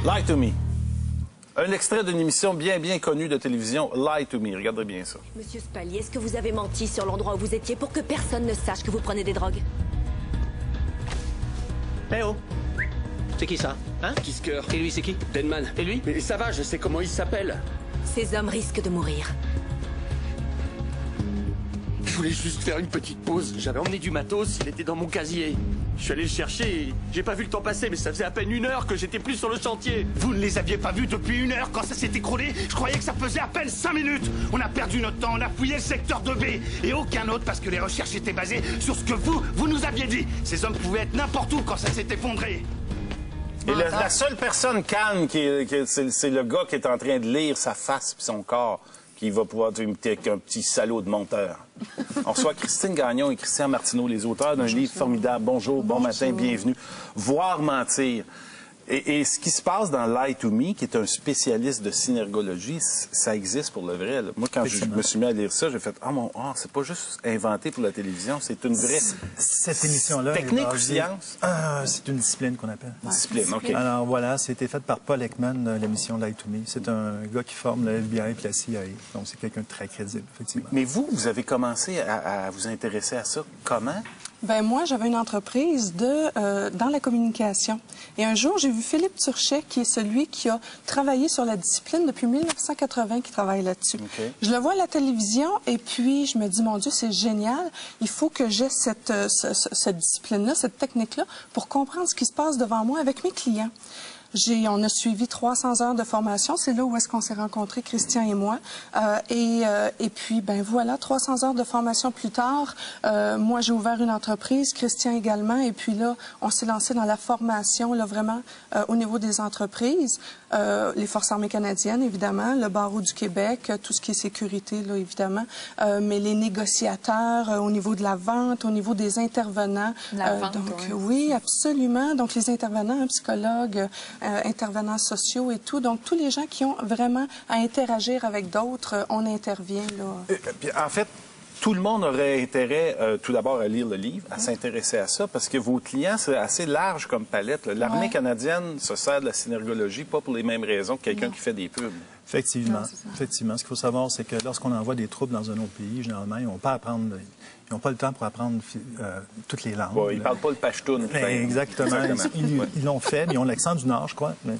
Lie to Me. Un extrait d'une émission bien connue de télévision, Lie to Me. Regardez bien ça. Monsieur Spallier, est-ce que vous avez menti sur l'endroit où vous étiez pour que personne ne sache que vous prenez des drogues? Eh oh! C'est qui ça? Hein? Kisker. Et lui, c'est qui? Denman. Et lui? Mais ça va, je sais comment il s'appelle. Ces hommes risquent de mourir. Je voulais juste faire une petite pause. J'avais emmené du matos, il était dans mon casier. Je suis allé le chercher et j'ai pas vu le temps passer, mais ça faisait à peine 1 heure que j'étais plus sur le chantier. Vous ne les aviez pas vus depuis 1 heure quand ça s'est écroulé? Je croyais que ça faisait à peine 5 minutes. On a perdu notre temps, on a fouillé le secteur 2B et aucun autre parce que les recherches étaient basées sur ce que vous nous aviez dit. Ces hommes pouvaient être n'importe où quand ça s'est effondré. Et la seule personne calme, c'est le gars qui est en train de lire sa face et son corps, qui va pouvoir imiter avec un petit salaud de monteur. On reçoit Christine Gagnon et Christian Martineau, les auteurs d'un livre formidable. Bonjour, bon matin, bienvenue. Voir mentir. Et ce qui se passe dans Lie to Me, qui est un spécialiste de synergologie, ça existe pour le vrai. Là. Moi, quand je me suis mis à lire ça, j'ai fait c'est pas juste inventé pour la télévision, c'est une vraie cette émission-là technique ou science? C'est une discipline qu'on appelle. Discipline, OK. Alors voilà, c'était fait par Paul Ekman, l'émission Lie to Me. C'est un gars qui forme le FBI et la CIA. Donc c'est quelqu'un de très crédible, effectivement. Mais vous avez commencé à vous intéresser à ça. Comment? Ben moi, j'avais une entreprise dans la communication. Et un jour, j'ai vu Philippe Turchet, qui est celui qui a travaillé sur la discipline depuis 1980, qui travaille là-dessus. Okay. Je le vois à la télévision et puis je me dis, mon Dieu, c'est génial. Il faut que j'ai cette discipline-là, cette technique-là, pour comprendre ce qui se passe devant moi avec mes clients. On a suivi 300 heures de formation. C'est là où est-ce qu'on s'est rencontrés, Christian et moi. Et puis, ben voilà, 300 heures de formation plus tard, moi, j'ai ouvert une entreprise, Christian également. Et puis là, on s'est lancé dans la formation, là, vraiment, au niveau des entreprises. Les Forces armées canadiennes, évidemment, le Barreau du Québec, tout ce qui est sécurité, là, évidemment. Mais les négociateurs au niveau de la vente, au niveau des intervenants. La vente, donc, oui, absolument. Donc, les intervenants, psychologues, intervenants sociaux et tout. Donc, tous les gens qui ont vraiment à interagir avec d'autres, on intervient, là. En fait, tout le monde aurait intérêt, tout d'abord, à lire le livre, à s'intéresser à ça, parce que vos clients, c'est assez large comme palette. L'armée canadienne se sert de la synergologie, pas pour les mêmes raisons que quelqu'un qui fait des pubs. Effectivement. Effectivement. Ce qu'il faut savoir, c'est que lorsqu'on envoie des troupes dans un autre pays, généralement, ils n'ont pas le temps pour apprendre toutes les langues. Bon, ils ne parlent pas le pashtoun. Exactement. Ils l'ont fait, mais ils ont l'accent du Nord, je crois. Mais,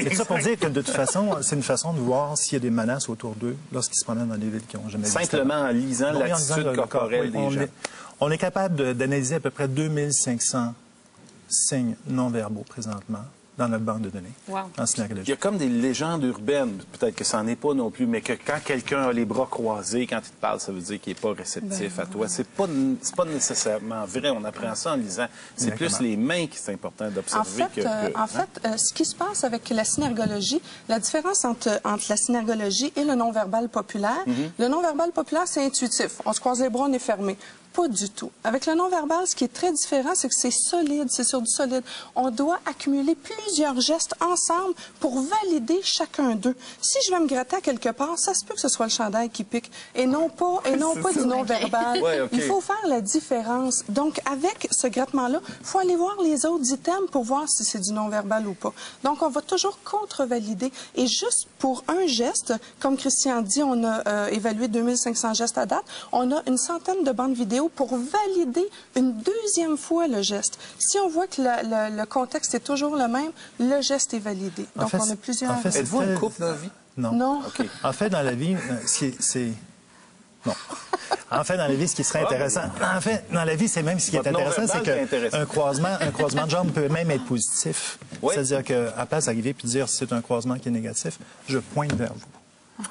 c'est ça pour dire que, de toute façon, c'est une façon de voir s'il y a des menaces autour d'eux lorsqu'ils se promènent dans des villes qui n'ont jamais visité. Simplement en lisant l'attitude corporelle des gens. On est capable d'analyser à peu près 2500 signes non-verbaux présentement dans notre banque de données, en synergologie. Il y a comme des légendes urbaines, peut-être que ça n'en est pas non plus, mais que quand quelqu'un a les bras croisés, quand il te parle, ça veut dire qu'il n'est pas réceptif à toi. C'est pas nécessairement vrai, on apprend ça en lisant. C'est plus les mains qui sont importantes d'observer En fait, ce qui se passe avec la synergologie, la différence entre la synergologie et le non-verbal populaire, le non-verbal populaire, c'est intuitif. On se croise les bras, on est fermé. Pas du tout. Avec le non-verbal, ce qui est très différent, c'est que c'est solide, c'est sur du solide. On doit accumuler plusieurs gestes ensemble pour valider chacun d'eux. Si je vais me gratter à quelque part, ça se peut que ce soit le chandail qui pique et non pas du non-verbal. Il faut faire la différence. Donc, avec ce grattement-là, il faut aller voir les autres items pour voir si c'est du non-verbal ou pas. Donc, on va toujours contre-valider. Et juste pour un geste, comme Christian dit, on a évalué 2500 gestes à date, on a une centaine de bandes vidéo pour valider une deuxième fois le geste. Si on voit que le contexte est toujours le même, le geste est validé. Donc, on a plusieurs... Êtes-vous un couple dans la vie? Non. Non. Okay. En fait, dans la vie, c'est... Non. En fait, dans la vie, ce qui serait intéressant... En fait, dans la vie, c'est même ce qui est intéressant, c'est qu'un croisement de jambes peut même être positif. C'est-à-dire qu'à place d'arriver et de dire si c'est un croisement qui est négatif, je pointe vers vous.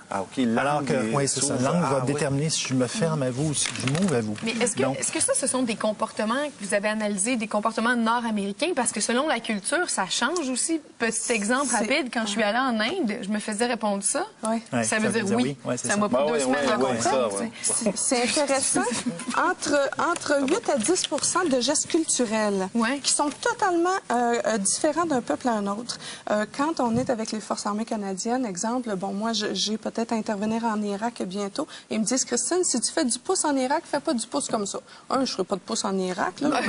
Ah, OK. Alors que, oui, c'est ça. Langue va déterminer si je me ferme à vous ou si je m'ouvre à vous. Mais est-ce que ça, ce sont des comportements que vous avez analysés, des comportements nord-américains? Parce que selon la culture, ça change aussi. Petit exemple rapide, quand je suis allée en Inde, je me faisais répondre ça. Ça veut dire oui. Ça m'a pris 2 semaines à comprendre. C'est intéressant. Entre 8 à 10 de gestes culturels qui sont totalement différents d'un peuple à un autre. Quand on est avec les Forces armées canadiennes, exemple, bon, moi, j'ai peut-être intervenir en Irak bientôt. Et ils me disent, Christine, si tu fais du pouce en Irak, fais pas du pouce comme ça. Je ferai pas de pouce en Irak, là.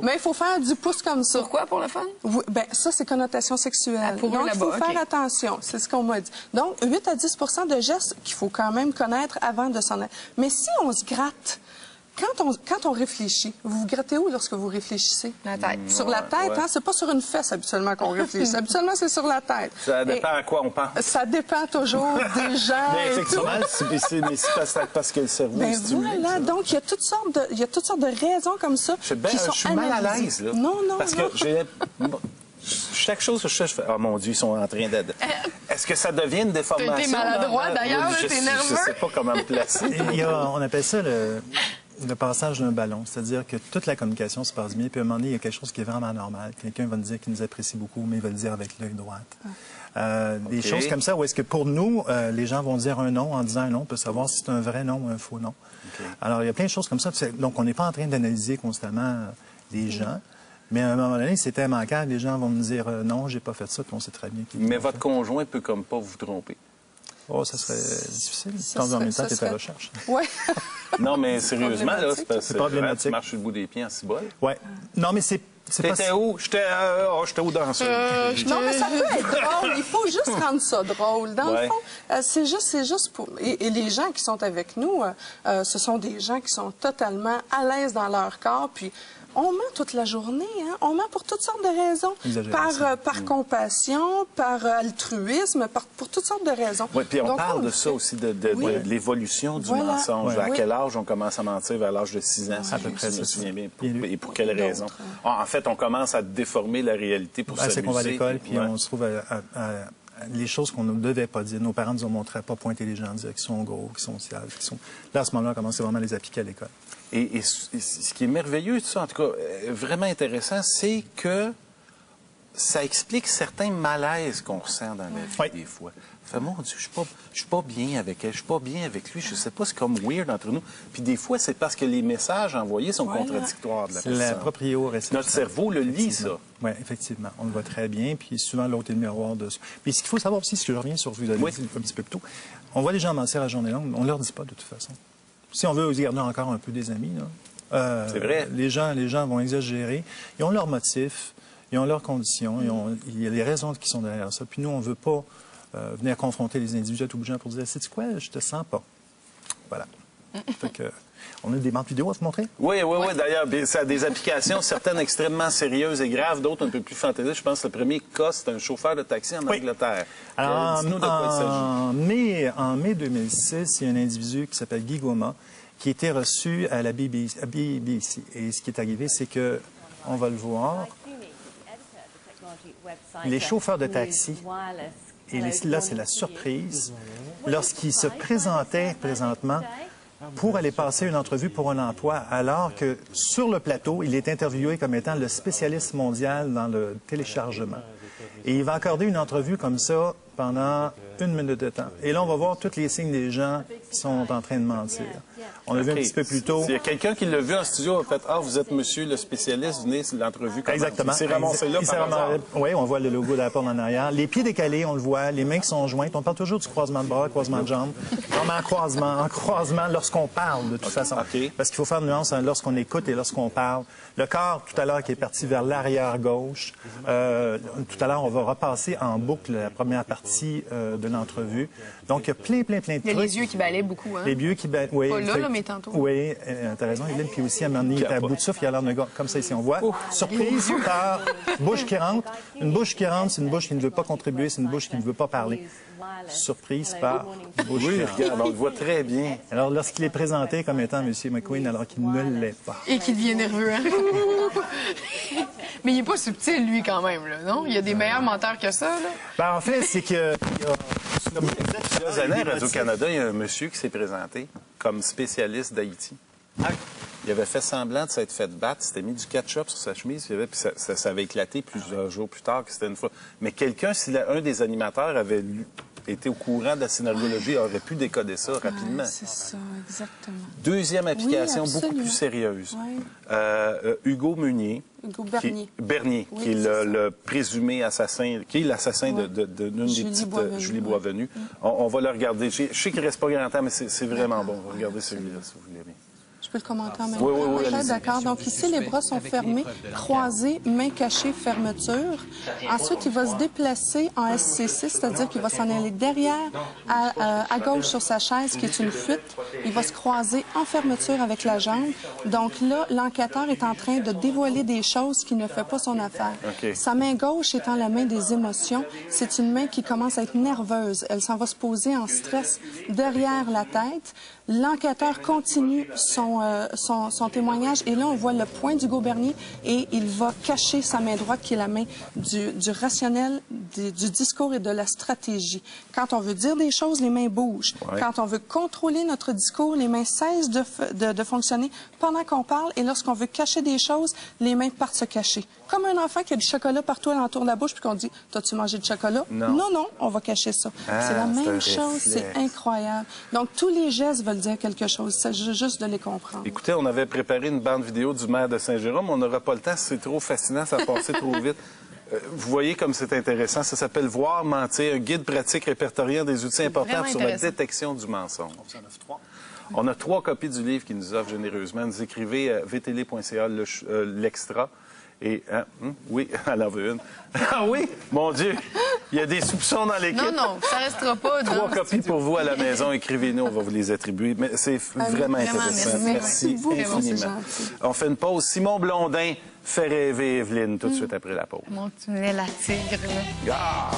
Mais il faut faire du pouce comme ça. Pourquoi, pour le fun? Oui, ben, ça, c'est connotation sexuelle. Pour donc, il faut faire attention. C'est ce qu'on m'a dit. Donc, 8 à 10 de gestes qu'il faut quand même connaître avant de s'en aller. Mais si on se gratte, quand on réfléchit, vous vous grattez où lorsque vous réfléchissez? La tête. Sur la tête, hein? C'est pas sur une fesse habituellement qu'on réfléchit. Habituellement, c'est sur la tête. Ça dépend à quoi on pense. Ça dépend toujours des gens. Mais effectivement, c'est parce que le cerveau est stimulé. Voilà, donc il y a toutes sortes de raisons comme ça qui sont je suis mal à l'aise, là. Non. Parce que chaque chose que je fais, je fais, oh mon Dieu, ils sont en train d'être... Est-ce que ça devient une déformation? T'es maladroit, d'ailleurs, t'es nerveux. Je sais pas comment me placer. On appelle ça le passage d'un ballon. C'est-à-dire que toute la communication se passe bien, puis à un moment donné, il y a quelque chose qui est vraiment normal. Quelqu'un va nous dire qu'il nous apprécie beaucoup, mais il va le dire avec l'œil droit. Des choses comme ça, où est-ce que pour nous, les gens vont dire un nom, en disant un nom, on peut savoir si c'est un vrai nom ou un faux nom. Alors, il y a plein de choses comme ça. Donc, on n'est pas en train d'analyser constamment les gens. Mais à un moment donné, c'était immanquable. Les gens vont me dire non, j'ai pas fait ça, puis on sait très bien. Mais votre conjoint peut comme pas vous tromper. Oh, ça serait difficile. En même temps, tu es à la recherche. Oui. Non, mais sérieusement, là, c'est problématique. Tu marches sur le bout des pieds en cibole. Oui. Non, mais c'est T'étais où? J'étais où dans ça? Non, mais ça peut être drôle. Il faut juste rendre ça drôle. Dans le fond, c'est juste pour... Et les gens qui sont avec nous, ce sont des gens qui sont totalement à l'aise dans leur corps, puis... On ment toute la journée, hein? On ment pour toutes sortes de raisons. Par compassion, par altruisme, pour toutes sortes de raisons. Oui, puis on parle de ça aussi, de l'évolution du mensonge. À quel âge on commence à mentir? Vers l'âge de 6 ans, si je me souviens bien. Et pour quelles raisons? En fait, on commence à déformer la réalité pour s'amuser. C'est qu'on va à l'école, puis on se trouve les choses qu'on ne devait pas dire. Nos parents nous ont montré à ne pas pointer les gens, dire qu'ils sont gros, qu'ils sont sales, qu'ils sont... Là, à ce moment-là, on commence vraiment à les appliquer à l'école. Et ce qui est merveilleux, tout ça, en tout cas, vraiment intéressant, c'est que ça explique certains malaises qu'on ressent dans la vie des fois. Fait, mon Dieu, je suis pas bien avec elle, je suis pas bien avec lui, je sais pas, c'est comme weird entre nous. Puis des fois, c'est parce que les messages envoyés sont contradictoires de la personne. La proprioception. Notre cerveau le lit, ça. Oui, effectivement. On le voit très bien, puis souvent, l'autre est le miroir de ça. Puis ce qu'il faut savoir aussi, ce que je reviens sur vous, un petit peu plus tôt, on voit les gens mentir à journée longue, on leur dit pas de toute façon. Si on veut garder encore un peu des amis, c'est vrai. Les gens vont exagérer. Ils ont leurs motifs, ils ont leurs conditions, il y a des raisons qui sont derrière ça. Puis nous, on ne veut pas venir confronter les individus à tout bout pour dire, sais-tu quoi, je te sens pas. Voilà. Fait que, on a des bandes vidéo à vous montrer? Oui. D'ailleurs, ça a des applications, certaines extrêmement sérieuses et graves, d'autres un peu plus fantaisistes. Je pense que le premier cas, c'est un chauffeur de taxi en Angleterre. Alors, dis-nous de quoi il s'agit. En mai 2006, il y a un individu qui s'appelle Guy Goma qui a été reçu à la BBC. Et ce qui est arrivé, c'est que, on va le voir, les chauffeurs de taxi, et là, c'est la surprise, lorsqu'ils se présentaient présentement pour aller passer une entrevue pour un emploi, alors que sur le plateau, il est interviewé comme étant le spécialiste mondial dans le téléchargement. Et il va accorder une entrevue comme ça pendant 1 minute de temps. Et là, on va voir tous les signes des gens qui sont en train de mentir. On l'a vu un petit peu plus tôt. Il y a quelqu'un qui l'a vu en studio, a fait « Ah, vous êtes monsieur le spécialiste, venez, c'est l'entrevue. » Exactement. Il s'est ramassé là par hasard. Oui, on voit le logo d'Apple en arrière. Les pieds décalés, on le voit. Les mains qui sont jointes. On parle toujours du croisement de bras, croisement de jambes. Vraiment en croisement lorsqu'on parle, de toute façon. Parce qu'il faut faire une nuance lorsqu'on écoute et lorsqu'on parle. Le corps, tout à l'heure, qui est parti vers l'arrière gauche. Tout à l'heure, on va repasser en boucle la première partie de l'entrevue. Donc, il y a plein de trucs. Il y a les yeux qui balaient beaucoup, hein? Les yeux qui balaient, oui. Pas là, mais tantôt. Oui, t'as raison, Evelyne. Puis aussi, à un moment donné, il était à bout de souffle, il a l'air d'un gars comme ça ici. On voit, surprise par bouche qui rentre. Une bouche qui rentre, c'est une bouche qui ne veut pas contribuer, c'est une bouche qui ne veut pas parler. Surprise par bouche qui rentre. Regarde, on le voit très bien. Alors, lorsqu'il est présenté comme étant M. McQueen, alors qu'il ne l'est pas. Et qu'il devient nerveux, hein? Mais il n'est pas subtil, lui, quand même, là, non? Il y a des meilleurs menteurs que ça, là? Ben, en fait, c'est que... Comme je disais, plusieurs années à Radio-Canada, il y a un monsieur qui s'est présenté comme spécialiste d'Haïti. Il avait fait semblant de s'être fait battre, s'était mis du ketchup sur sa chemise, puis ça avait éclaté plusieurs jours plus tard que c'était une fois. Mais quelqu'un, un des animateurs avait été au courant de la synergologie aurait pu décoder ça rapidement. C'est ça, exactement. Deuxième application, beaucoup plus sérieuse. Hugo Meunier. Hugo Bernier. Bernier, oui, qui est le présumé assassin, qui est l'assassin d'une des petites, Julie Boisvenu. On va le regarder. Je sais qu'il ne reste pas grand temps, mais c'est vraiment bon. Regardez celui-là, si vous voulez bien. Je peux le commenter en même temps. Oui, d'accord. Donc ici, les bras sont fermés, croisés, mains cachées, fermeture. Ensuite, il va se déplacer en SC6, c'est-à-dire qu'il va s'en aller derrière, à gauche sur sa chaise, qui est une fuite. Il va se croiser en fermeture avec la jambe. Donc là, l'enquêteur est en train de dévoiler des choses qui ne fait pas son affaire. Okay. Sa main gauche étant la main des émotions, c'est une main qui commence à être nerveuse. Elle s'en va se poser en stress derrière la tête. L'enquêteur continue son témoignage et là, on voit le poing d'Hugo Bernier et il va cacher sa main droite qui est la main du rationnel, du discours et de la stratégie. Quand on veut dire des choses, les mains bougent. Ouais. Quand on veut contrôler notre discours, les mains cessent de fonctionner pendant qu'on parle et lorsqu'on veut cacher des choses, les mains partent se cacher. Comme un enfant qui a du chocolat partout alentour de la bouche puis qu'on dit « T'as-tu mangé du chocolat? » Non, on va cacher ça. C'est la même chose, c'est incroyable. Donc, tous les gestes veulent dire quelque chose. Il s'agit juste de les comprendre. Écoutez, on avait préparé une bande vidéo du maire de Saint-Jérôme. On n'aura pas le temps, c'est trop fascinant, ça a passé trop vite. Vous voyez comme c'est intéressant. Ça s'appelle « Voir, mentir », un guide pratique répertoriant des outils importants sur la détection du mensonge. On a 3 copies du livre qui nous offrent généreusement. Nous écrivez à vtl.ca l'extra. Et, oui, elle en veut une. Ah oui, mon Dieu, il y a des soupçons dans l'équipe. Non, ça restera pas. 3 copies pour vous à la maison. Écrivez-nous, on va vous les attribuer. Mais c'est vraiment intéressant. Merci infiniment. On fait une pause. Simon Blondin fait rêver Evelyne tout de suite après la pause. Mon tunnel à tigre. Ah!